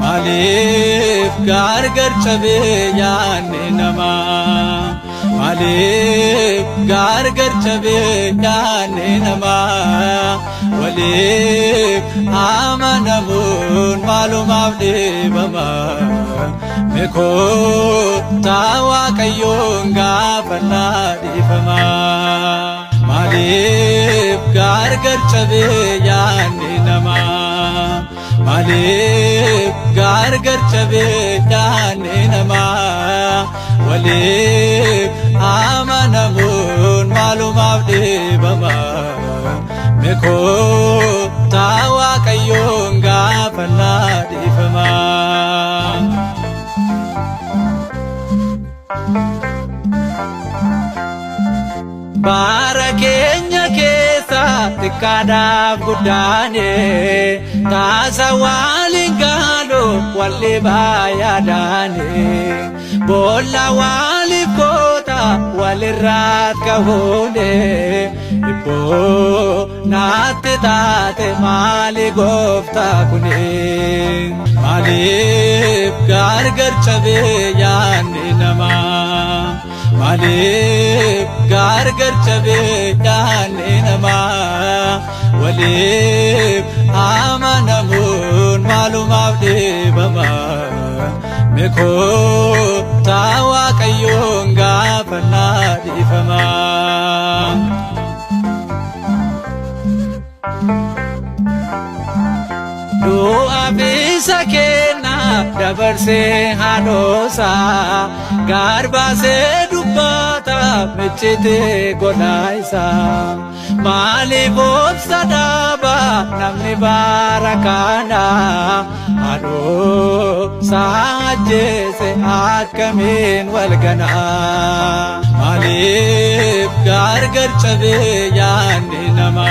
Malif gargar chabe yaane nama Malif gargar chabe yaane nama Walif amanamun malum avde bama Meko tawa kayonga panna difama Malif gargar chabe yaane nama Malif gargar chabe yaane nama Walif amanamun malum avde bama Meko tawa kayonga panna difama Bara keenya keessa xiqqaadhaaf guddaane taasa waliin gaalo walli baay'aadhaane boolla waliif goota walirraat kahoone ibboo naatti taate maali gooftaa kuni maaliif gargar chabe yaanni namaa Malif gargar chabe yaane nama Walif amanamun malum avde bama Meko tawa kayonga panna difama Doa bisa kena dabarse hadosa garba se dubbata mechite godaisa mali bobsa daba namni barakana hado saje se akamin walgana malif gargar chabe yaane nama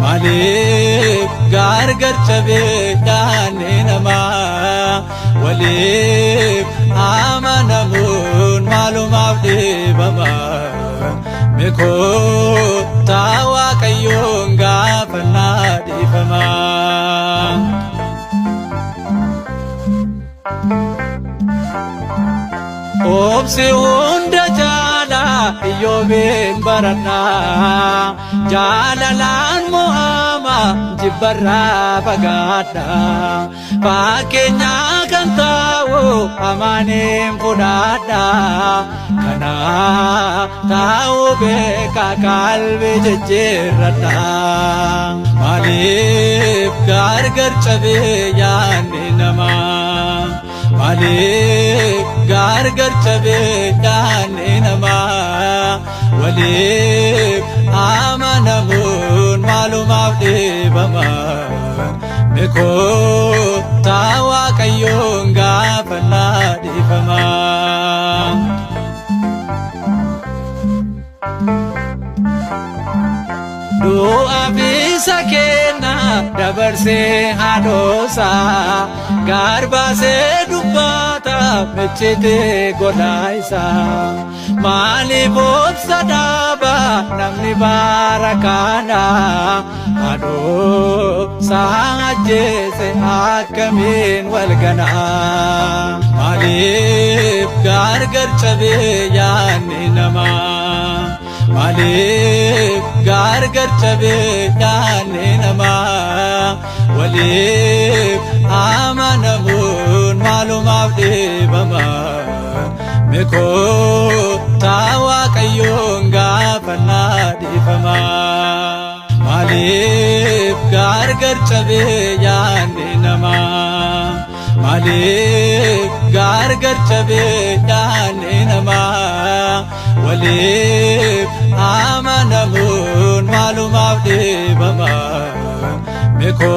Malif gargar chabe yaane nama Walif amanamun malum avde bama Meko tawa kayonga panna difama Obse hunda jala Iyobin barana Jalalan Muhammad jibbarra bagada Pakenya kan tahu amanim fudada Kana tahu beka kalbi jejirata Malif gargar chabe yaane nama Malif gargar chabe yaane nama Walif amanamun malum avde bama Meko tawa kayonga panna difama Doa bisa kena dabarse hadosa garba se dubbata mechite godaisa mali bobsa daba namni barakana hado saje se akamin walgana malif gargar chabe yaane nama Malif gargar chabe yaane nama Walif amanamun malum avde bama Meko tawa kayonga panna difama Malif gargar chabe yaane nama Malif gargar chabe yaane nama Walif amanamun malum avde bama Meko